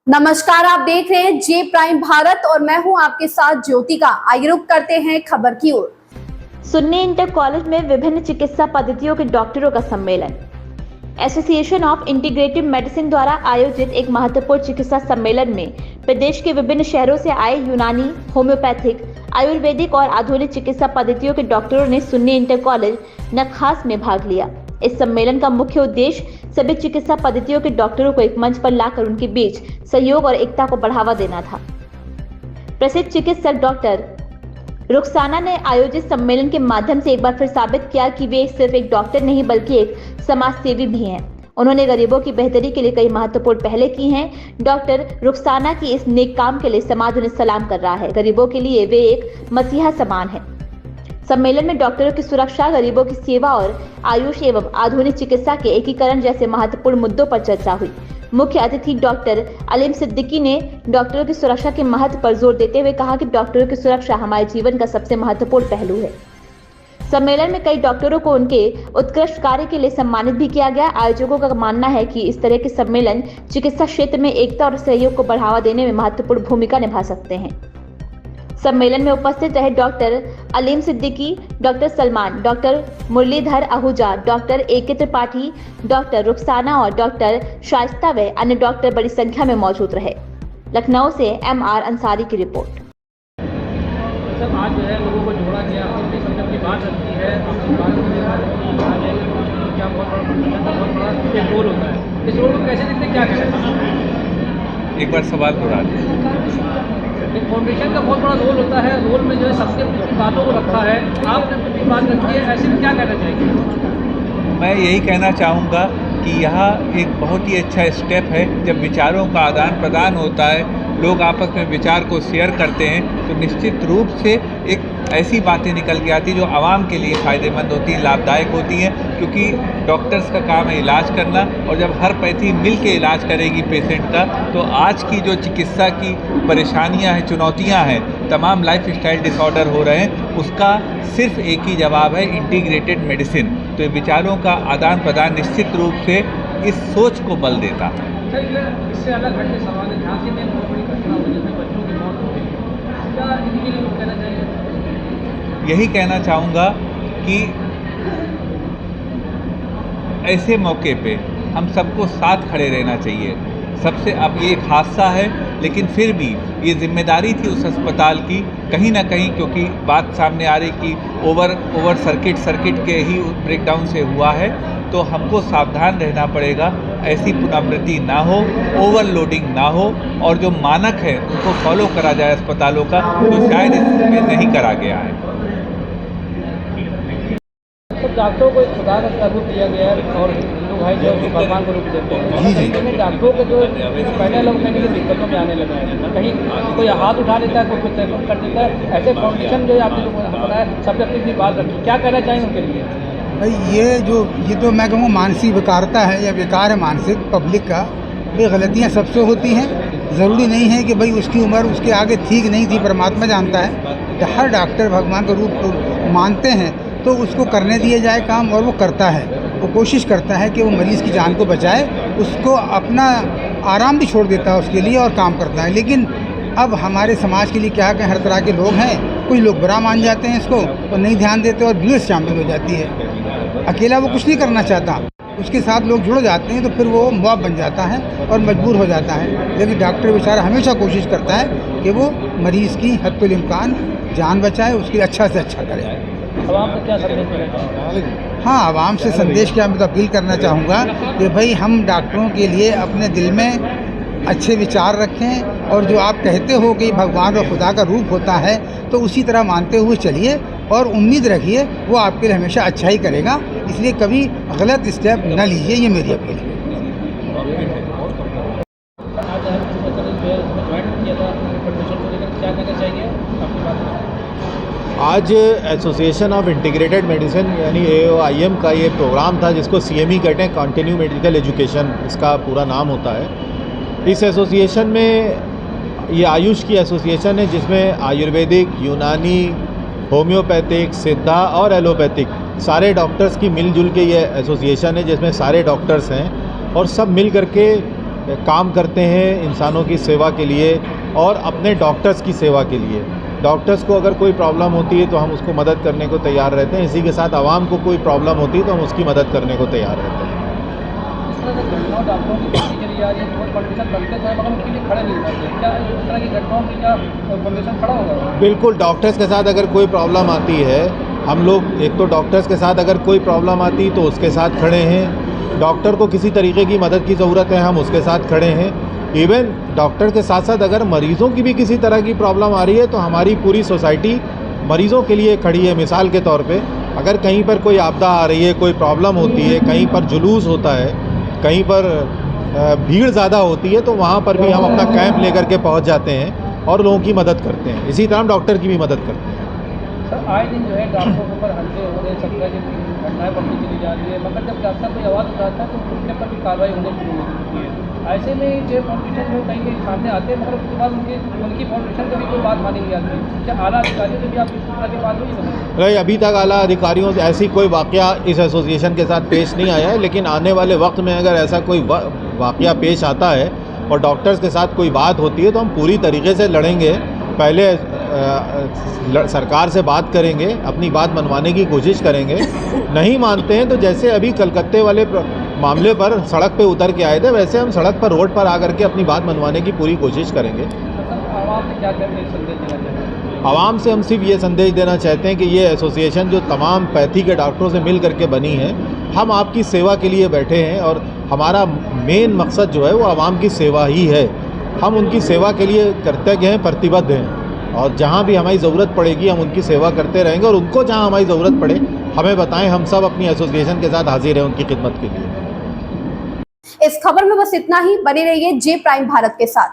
नमस्कार, आप देख रहे हैं जे प्राइम भारत और मैं हूं आपके साथ ज्योतिका। आइए रुक करते हैं खबर की ओर। सुन्नी इंटर कॉलेज में विभिन्न चिकित्सा पद्धतियों के डॉक्टरों का सम्मेलन। एसोसिएशन ऑफ इंटीग्रेटिव मेडिसिन द्वारा आयोजित एक महत्वपूर्ण चिकित्सा सम्मेलन में प्रदेश के विभिन्न शहरों से आए यूनानी, होम्योपैथिक, आयुर्वेदिक और आधुनिक चिकित्सा पद्धतियों के डॉक्टरों ने सुन्नी इंटर कॉलेज नखास में भाग लिया। इस सम्मेलन का मुख्य उद्देश्य सभी चिकित्सा पद्धतियों के डॉक्टरों को एक मंच पर लाकर उनके बीच सहयोग और एकता को बढ़ावा देना था। प्रसिद्ध चिकित्सक डॉक्टर रुखसाना ने आयोजित सम्मेलन के माध्यम से एक बार फिर साबित किया कि वे सिर्फ एक डॉक्टर नहीं बल्कि एक समाज सेवी भी हैं। उन्होंने गरीबों की बेहतरी के लिए कई महत्वपूर्ण पहले की हैं। डॉक्टर रुखसाना की इस नेक काम के लिए समाज उन्हें सलाम कर रहा है। गरीबों के लिए वे एक मसीहा समान है। सम्मेलन में डॉक्टरों की सुरक्षा, गरीबों की सेवा और आयुष एवं आधुनिक चिकित्सा के एकीकरण जैसे महत्वपूर्ण मुद्दों पर चर्चा हुई। मुख्य अतिथि डॉक्टर अलीम सिद्दीकी ने डॉक्टरों की सुरक्षा के महत्व पर जोर देते हुए कहा कि डॉक्टरों की सुरक्षा हमारे जीवन का सबसे महत्वपूर्ण पहलू है। सम्मेलन में कई डॉक्टरों को उनके उत्कृष्ट कार्य के लिए सम्मानित भी किया गया। आयोजकों का मानना है कि इस तरह के सम्मेलन चिकित्सा क्षेत्र में एकता और सहयोग को बढ़ावा देने में महत्वपूर्ण भूमिका निभा सकते हैं। सम्मेलन में उपस्थित रहे doctor Aleem Siddiqui, doctor Salman, doctor Muralidhar Ahuja, doctor A K. Tripathi, doctor Rukhsana और डॉक्टर शाइस्ता व अन्य डॉक्टर बड़ी संख्या में मौजूद रहे। लखनऊ से M.R. अंसारी की रिपोर्ट। सर, आज जो है लोगों को जोड़ा गया, अपनी सबकी बात रखती है, आपकी बात क्या बहुत बड़ा एक रोल होता है। इस रोल को कैसे देखते, क्या करें? एक बार सवाल दोहरा दें। एक फाउंडेशन का बहुत बड़ा रोल होता है, रोल में जो है सबके बातों को रखा है, आपने अपनी बात रखी है, ऐसे में क्या कहना चाहिए? मैं यही कहना चाहूँगा कि यह एक बहुत ही अच्छा स्टेप है। जब विचारों का आदान प्रदान होता है, लोग आपस में विचार को शेयर करते हैं, तो निश्चित रूप से एक ऐसी बातें निकल के आती जो आवाम के लिए फ़ायदेमंद होती हैं, लाभदायक होती हैं। क्योंकि डॉक्टर्स का काम है इलाज करना, और जब हर पैथी मिल के इलाज करेगी पेशेंट का, तो आज की जो चिकित्सा की परेशानियां हैं, चुनौतियां हैं, तमाम लाइफ स्टाइल डिसऑर्डर हो रहे हैं, उसका सिर्फ एक ही जवाब है, इंटीग्रेटेड मेडिसिन। तो ये विचारों का आदान प्रदान निश्चित रूप से इस सोच को बल देता है। इससे अलग हटके सवाल है, झांसी में बहुत बड़ी घटना हुई जिसमें बच्चों की मौत हो गई, क्या इनके लिए कुछ कहना चाहिए? यही कहना चाहूँगा कि ऐसे मौके पे हम सबको साथ खड़े रहना चाहिए। सबसे अब ये एक हादसा है, लेकिन फिर भी ये जिम्मेदारी थी उस अस्पताल की कहीं ना कहीं, क्योंकि बात सामने आ रही कि ओवर सर्किट के ही ब्रेकडाउन से हुआ है। तो हमको सावधान रहना पड़ेगा, ऐसी पुनरावृत्ति ना हो, ओवरलोडिंग ना हो, और जो मानक है उनको फॉलो करा जाए अस्पतालों का, तो शायद इसमें नहीं करा गया है। तो डॉक्टरों को एक खुदा का रूप दिया गया है और हिंदू भाई जो भगवान को रूप देते हैं। जी। डॉक्टरों के जो पहले लोग कहीं की दिक्कतों में आने लगा है, कहीं कोई हाथ उठा लेता है, कोई कुछ चेकअप कर देता है। ऐसे फाउंडेशन जो आपने बताया, सबने अपनी बात रखी, क्या कहना चाहेंगे उनके लिए? भाई ये तो मैं कहूँगा मानसिक विकारता है या विकार है मानसिक पब्लिक का। ये गलतियाँ सबसे होती हैं। ज़रूरी नहीं है कि भाई उसकी उम्र उसके आगे ठीक नहीं थी, परमात्मा जानता है। तो हर डॉक्टर भगवान का रूप को मानते हैं, तो उसको करने दिया जाए काम, और वो करता है। वो कोशिश करता है कि वो मरीज़ की जान को बचाए, उसको अपना आराम भी छोड़ देता है उसके लिए और काम करता है। लेकिन अब हमारे समाज के लिए क्या कि हर तरह के लोग हैं। कुछ लोग बुरा मान जाते हैं इसको और नहीं ध्यान देते, और भीड़ शामिल हो जाती है। अकेला वो कुछ नहीं करना चाहता, उसके साथ लोग जुड़ जाते हैं, तो फिर वो मॉब बन जाता है और मजबूर हो जाता है। लेकिन डॉक्टर बेचारा हमेशा कोशिश करता है कि वो मरीज़ की हद्दुल इम्कान जान बचाए, उसकी अच्छा से अच्छा करे। आवाम को क्या संदेश देना चाहेंगे? हाँ, आवाम से संदेश क्या मैं तो अपील करना चाहूँगा कि भाई हम डॉक्टरों के लिए अपने दिल में अच्छे विचार रखें, और जो आप कहते हो कि भगवान और खुदा का रूप होता है, तो उसी तरह मानते हुए चलिए और उम्मीद रखिए वो आपके लिए हमेशा अच्छा ही करेगा। इसलिए कभी गलत स्टेप न लीजिए, ये मेरी अपील है। आज एसोसिएशन ऑफ इंटीग्रेटेड मेडिसिन यानी AOIM का ये प्रोग्राम था, जिसको CME कहते हैं, कंटिन्यू मेडिकल एजुकेशन इसका पूरा नाम होता है। इस एसोसिएशन में ये आयुष की एसोसिएशन है, जिसमें आयुर्वेदिक, यूनानी, होम्योपैथिक, सिद्धा और एलोपैथिक सारे डॉक्टर्स की मिलजुल के ये एसोसिएशन है, जिसमें सारे डॉक्टर्स हैं और सब मिल करके काम करते हैं इंसानों की सेवा के लिए और अपने डॉक्टर्स की सेवा के लिए। डॉक्टर्स को अगर कोई प्रॉब्लम होती है तो हम उसको मदद करने को तैयार रहते हैं, इसी के साथ आवाम को कोई प्रॉब्लम होती है तो हम उसकी मदद करने को तैयार रहते हैं। इस तरह से घटनाओं डॉक्टरों की ड्यूटी चली जा रही है, बहुत कंडीशन बनते तो है मगर उनके लिए खड़े नहीं होते, क्या इस तरह की घटनाओं की क्या कंडीशन खड़ा होगा? बिल्कुल, डॉक्टर्स के साथ अगर कोई प्रॉब्लम आती है, हम लोग एक तो डॉक्टर्स के साथ अगर कोई प्रॉब्लम आती तो उसके साथ खड़े हैं। डॉक्टर को किसी तरीके की मदद की ज़रूरत है, हम उसके साथ खड़े हैं। इवन डॉक्टर के साथ साथ अगर मरीज़ों की भी किसी तरह की प्रॉब्लम आ रही है तो हमारी पूरी सोसाइटी मरीज़ों के लिए खड़ी है। मिसाल के तौर पे अगर कहीं पर कोई आपदा आ रही है, कोई प्रॉब्लम होती है, कहीं पर जुलूस होता है, कहीं पर भीड़ ज़्यादा होती है तो वहाँ पर भी हम अपना कैंप लेकर के पहुँच जाते हैं और लोगों की मदद करते हैं। इसी तरह हम डॉक्टर की भी मदद करते हैं। सर आए दिन जो है डॉक्टरों के ऊपर हमले हो रहे, सब तरह की घटनाएं बढ़ती चली जा रही है, मगर जब डॉक्टर कोई आवाज़ उठाता है तो उनके ऊपर भी कार्रवाई होने शुरू हो चुकी है। ऐसे में जो फाउंडेशन जो कहीं कहीं सामने आते हैं मगर उसके बाद उनकी फाउंडेशन को भी कोई बात मानी नहीं जाती, क्या आला अधिकारियों से भी आप इस तरह की बात हुई है? नहीं, अभी तक आला अधिकारियों से ऐसी कोई वाक़या इस एसोसिएशन के साथ पेश नहीं आया है, लेकिन आने वाले वक्त में अगर ऐसा कोई वाक़या पेश आता है और डॉक्टर्स के साथ कोई बात होती है तो हम पूरी तरीके से लड़ेंगे। पहले सरकार से बात करेंगे, अपनी बात मनवाने की कोशिश करेंगे। नहीं मानते हैं तो जैसे अभी कलकत्ते वाले मामले पर सड़क पे उतर के आए थे, वैसे हम सड़क पर रोड पर आकर के अपनी बात मनवाने की पूरी कोशिश करेंगे। आवाम से क्या करने संदेश देना चाहिए? आवाम से हम सिर्फ ये संदेश देना चाहते हैं कि ये एसोसिएशन जो तमाम पैथी के डॉक्टरों से मिल करके बनी है, हम आपकी सेवा के लिए बैठे हैं और हमारा मेन मकसद जो है वो आवाम की सेवा ही है। हम उनकी सेवा के लिए कृतज्ञ हैं, प्रतिबद्ध हैं और जहाँ भी हमारी ज़रूरत पड़ेगी हम उनकी सेवा करते रहेंगे और उनको जहाँ हमारी ज़रूरत पड़े हमें बताएं, हम सब अपनी एसोसिएशन के साथ हाजिर हैं उनकी खिदमत के लिए। इस खबर में बस इतना ही। बने रहिए जे प्राइम भारत के साथ।